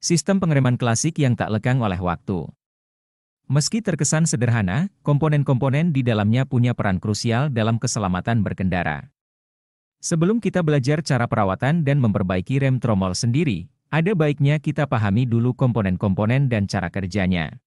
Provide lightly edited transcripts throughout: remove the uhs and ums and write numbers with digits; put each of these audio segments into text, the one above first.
Sistem pengereman klasik yang tak lekang oleh waktu. Meski terkesan sederhana, komponen-komponen di dalamnya punya peran krusial dalam keselamatan berkendara. Sebelum kita belajar cara perawatan dan memperbaiki rem tromol sendiri, ada baiknya kita pahami dulu komponen-komponen dan cara kerjanya.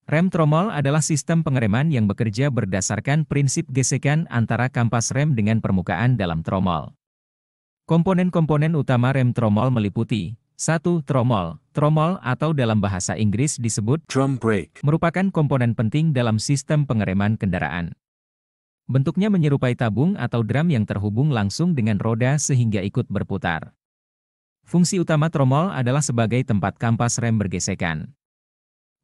Rem tromol adalah sistem pengereman yang bekerja berdasarkan prinsip gesekan antara kampas rem dengan permukaan dalam tromol. Komponen-komponen utama rem tromol meliputi 1. Tromol. Tromol atau dalam bahasa Inggris disebut drum brake, merupakan komponen penting dalam sistem pengereman kendaraan. Bentuknya menyerupai tabung atau drum yang terhubung langsung dengan roda sehingga ikut berputar. Fungsi utama tromol adalah sebagai tempat kampas rem bergesekan.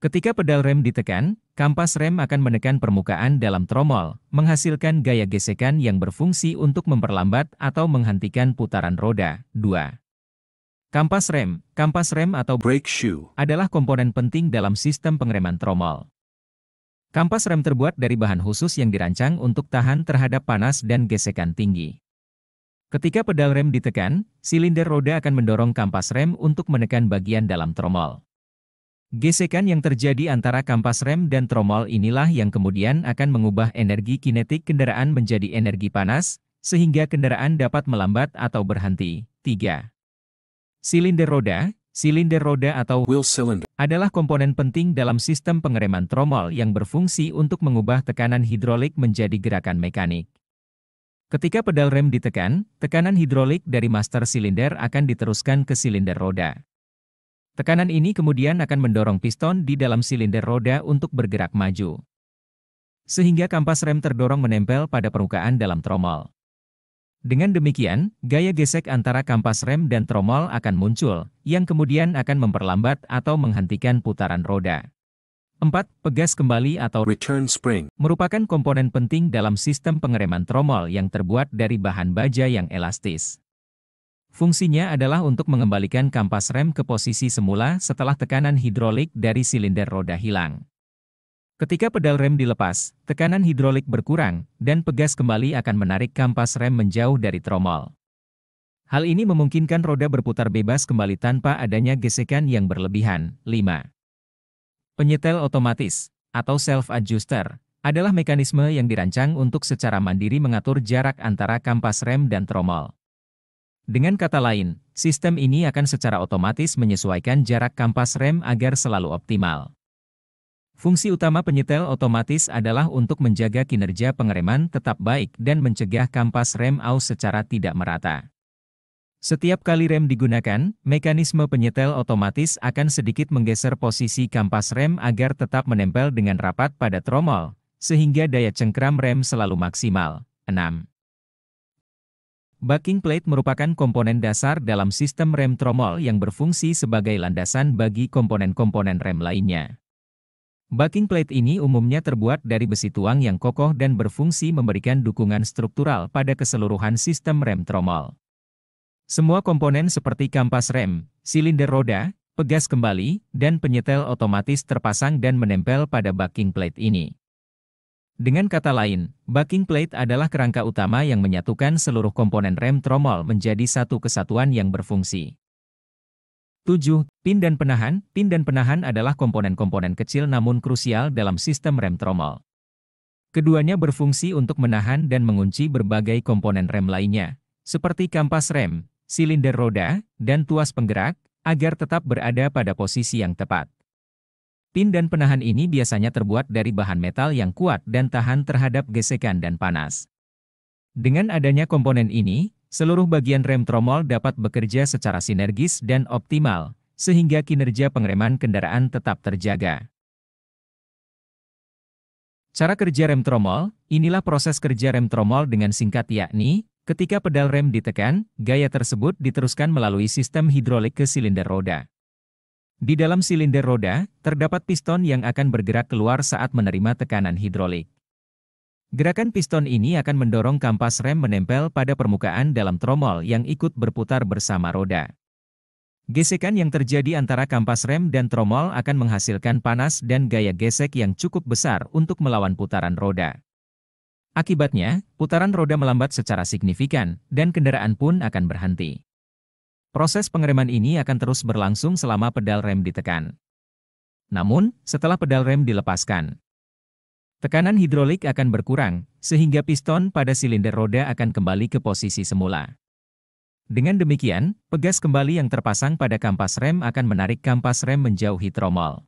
Ketika pedal rem ditekan, kampas rem akan menekan permukaan dalam tromol, menghasilkan gaya gesekan yang berfungsi untuk memperlambat atau menghentikan putaran roda. 2. Kampas rem atau brake shoe, adalah komponen penting dalam sistem pengereman tromol. Kampas rem terbuat dari bahan khusus yang dirancang untuk tahan terhadap panas dan gesekan tinggi. Ketika pedal rem ditekan, silinder roda akan mendorong kampas rem untuk menekan bagian dalam tromol. Gesekan yang terjadi antara kampas rem dan tromol inilah yang kemudian akan mengubah energi kinetik kendaraan menjadi energi panas, sehingga kendaraan dapat melambat atau berhenti. 3. Silinder roda atau wheel cylinder, adalah komponen penting dalam sistem pengereman tromol yang berfungsi untuk mengubah tekanan hidrolik menjadi gerakan mekanik. Ketika pedal rem ditekan, tekanan hidrolik dari master silinder akan diteruskan ke silinder roda. Tekanan ini kemudian akan mendorong piston di dalam silinder roda untuk bergerak maju. Sehingga kampas rem terdorong menempel pada permukaan dalam tromol. Dengan demikian, gaya gesek antara kampas rem dan tromol akan muncul, yang kemudian akan memperlambat atau menghentikan putaran roda. 4. Pegas kembali atau return spring, merupakan komponen penting dalam sistem pengereman tromol yang terbuat dari bahan baja yang elastis. Fungsinya adalah untuk mengembalikan kampas rem ke posisi semula setelah tekanan hidrolik dari silinder roda hilang. Ketika pedal rem dilepas, tekanan hidrolik berkurang, dan pegas kembali akan menarik kampas rem menjauh dari tromol. Hal ini memungkinkan roda berputar bebas kembali tanpa adanya gesekan yang berlebihan. 5. Penyetel otomatis, atau self-adjuster, adalah mekanisme yang dirancang untuk secara mandiri mengatur jarak antara kampas rem dan tromol. Dengan kata lain, sistem ini akan secara otomatis menyesuaikan jarak kampas rem agar selalu optimal. Fungsi utama penyetel otomatis adalah untuk menjaga kinerja pengereman tetap baik dan mencegah kampas rem aus secara tidak merata. Setiap kali rem digunakan, mekanisme penyetel otomatis akan sedikit menggeser posisi kampas rem agar tetap menempel dengan rapat pada tromol, sehingga daya cengkram rem selalu maksimal. 6. Backing plate merupakan komponen dasar dalam sistem rem tromol yang berfungsi sebagai landasan bagi komponen-komponen rem lainnya. Backing plate ini umumnya terbuat dari besi tuang yang kokoh dan berfungsi memberikan dukungan struktural pada keseluruhan sistem rem tromol. Semua komponen seperti kampas rem, silinder roda, pegas kembali, dan penyetel otomatis terpasang dan menempel pada backing plate ini. Dengan kata lain, backing plate adalah kerangka utama yang menyatukan seluruh komponen rem tromol menjadi satu kesatuan yang berfungsi. 7. Pin dan penahan. Pin dan penahan adalah komponen-komponen kecil namun krusial dalam sistem rem tromol. Keduanya berfungsi untuk menahan dan mengunci berbagai komponen rem lainnya, seperti kampas rem, silinder roda, dan tuas penggerak, agar tetap berada pada posisi yang tepat. Pin dan penahan ini biasanya terbuat dari bahan metal yang kuat dan tahan terhadap gesekan dan panas. Dengan adanya komponen ini, seluruh bagian rem tromol dapat bekerja secara sinergis dan optimal, sehingga kinerja pengereman kendaraan tetap terjaga. Cara kerja rem tromol. Inilah proses kerja rem tromol dengan singkat yakni, ketika pedal rem ditekan, gaya tersebut diteruskan melalui sistem hidrolik ke silinder roda. Di dalam silinder roda, terdapat piston yang akan bergerak keluar saat menerima tekanan hidrolik. Gerakan piston ini akan mendorong kampas rem menempel pada permukaan dalam tromol yang ikut berputar bersama roda. Gesekan yang terjadi antara kampas rem dan tromol akan menghasilkan panas dan gaya gesek yang cukup besar untuk melawan putaran roda. Akibatnya, putaran roda melambat secara signifikan, dan kendaraan pun akan berhenti. Proses pengereman ini akan terus berlangsung selama pedal rem ditekan. Namun, setelah pedal rem dilepaskan, tekanan hidrolik akan berkurang, sehingga piston pada silinder roda akan kembali ke posisi semula. Dengan demikian, pegas kembali yang terpasang pada kampas rem akan menarik kampas rem menjauhi tromol.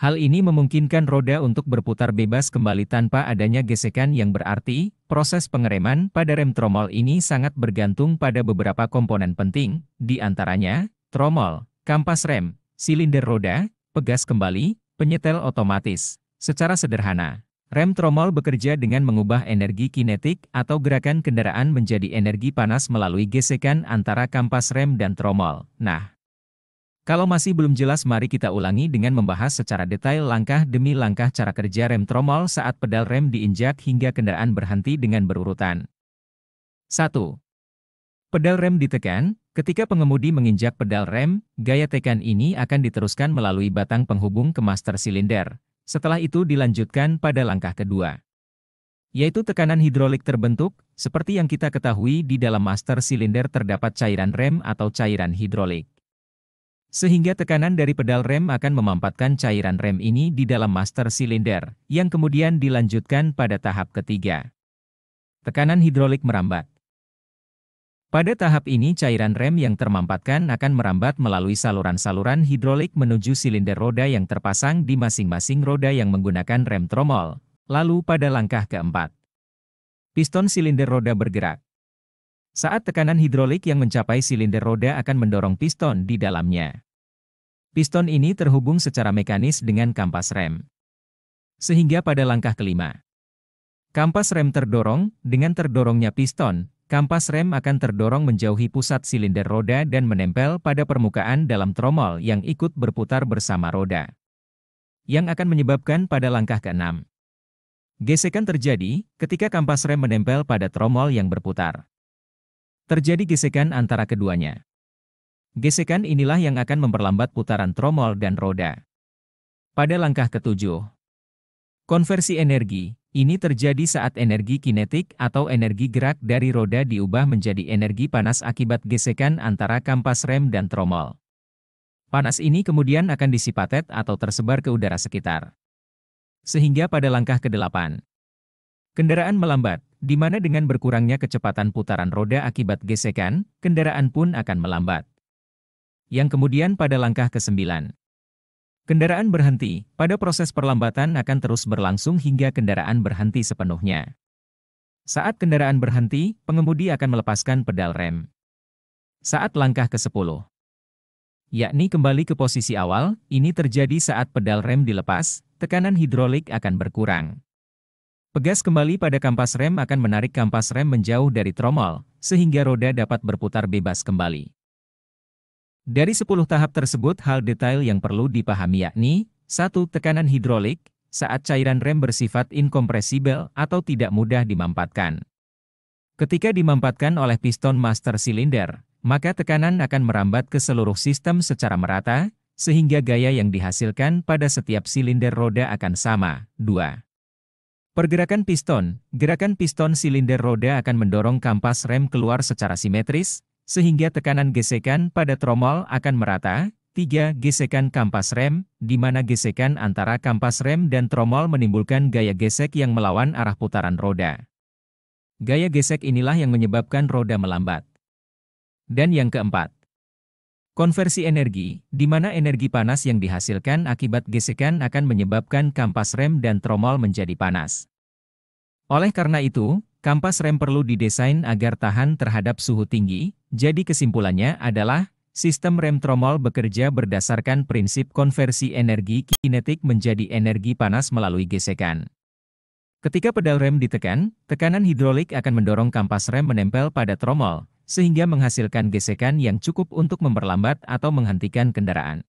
Hal ini memungkinkan roda untuk berputar bebas kembali tanpa adanya gesekan yang berarti, proses pengereman pada rem tromol ini sangat bergantung pada beberapa komponen penting, di antaranya, tromol, kampas rem, silinder roda, pegas kembali, penyetel otomatis. Secara sederhana, rem tromol bekerja dengan mengubah energi kinetik atau gerakan kendaraan menjadi energi panas melalui gesekan antara kampas rem dan tromol. Nah, kalau masih belum jelas, mari kita ulangi dengan membahas secara detail langkah demi langkah cara kerja rem tromol saat pedal rem diinjak hingga kendaraan berhenti dengan berurutan. 1. Pedal rem ditekan. Ketika pengemudi menginjak pedal rem, gaya tekan ini akan diteruskan melalui batang penghubung ke master silinder. Setelah itu dilanjutkan pada langkah kedua, yaitu tekanan hidrolik terbentuk. Seperti yang kita ketahui, di dalam master silinder terdapat cairan rem atau cairan hidrolik. Sehingga tekanan dari pedal rem akan memampatkan cairan rem ini di dalam master silinder, yang kemudian dilanjutkan pada tahap ketiga. Tekanan hidrolik merambat. Pada tahap ini cairan rem yang termampatkan akan merambat melalui saluran-saluran hidrolik menuju silinder roda yang terpasang di masing-masing roda yang menggunakan rem tromol. Lalu pada langkah keempat, piston silinder roda bergerak. Saat tekanan hidrolik yang mencapai silinder roda akan mendorong piston di dalamnya. Piston ini terhubung secara mekanis dengan kampas rem. Sehingga pada langkah kelima, kampas rem terdorong. Dengan terdorongnya piston, kampas rem akan terdorong menjauhi pusat silinder roda dan menempel pada permukaan dalam tromol yang ikut berputar bersama roda. Yang akan menyebabkan pada langkah keenam, gesekan terjadi ketika kampas rem menempel pada tromol yang berputar. Terjadi gesekan antara keduanya. Gesekan inilah yang akan memperlambat putaran tromol dan roda. Pada langkah ketujuh, konversi energi. Ini terjadi saat energi kinetik atau energi gerak dari roda diubah menjadi energi panas akibat gesekan antara kampas rem dan tromol. Panas ini kemudian akan disipatet atau tersebar ke udara sekitar. Sehingga pada langkah ke-8, kendaraan melambat, di mana dengan berkurangnya kecepatan putaran roda akibat gesekan, kendaraan pun akan melambat. Yang kemudian pada langkah ke-9, kendaraan berhenti. Pada proses perlambatan akan terus berlangsung hingga kendaraan berhenti sepenuhnya. Saat kendaraan berhenti, pengemudi akan melepaskan pedal rem. Saat langkah ke-10, yakni kembali ke posisi awal, ini terjadi saat pedal rem dilepas, tekanan hidrolik akan berkurang. Pegas kembali pada kampas rem akan menarik kampas rem menjauh dari tromol, sehingga roda dapat berputar bebas kembali. Dari 10 tahap tersebut, hal detail yang perlu dipahami yakni, 1. Tekanan hidrolik, saat cairan rem bersifat inkompresibel atau tidak mudah dimampatkan. Ketika dimampatkan oleh piston master silinder, maka tekanan akan merambat ke seluruh sistem secara merata, sehingga gaya yang dihasilkan pada setiap silinder roda akan sama. 2. Pergerakan piston, gerakan piston silinder roda akan mendorong kampas rem keluar secara simetris, sehingga tekanan gesekan pada tromol akan merata. 3. Gesekan kampas rem, di mana gesekan antara kampas rem dan tromol menimbulkan gaya gesek yang melawan arah putaran roda. Gaya gesek inilah yang menyebabkan roda melambat. Dan yang keempat, konversi energi, di mana energi panas yang dihasilkan akibat gesekan akan menyebabkan kampas rem dan tromol menjadi panas. Oleh karena itu, kampas rem perlu didesain agar tahan terhadap suhu tinggi. Jadi kesimpulannya adalah, sistem rem tromol bekerja berdasarkan prinsip konversi energi kinetik menjadi energi panas melalui gesekan. Ketika pedal rem ditekan, tekanan hidrolik akan mendorong kampas rem menempel pada tromol, sehingga menghasilkan gesekan yang cukup untuk memperlambat atau menghentikan kendaraan.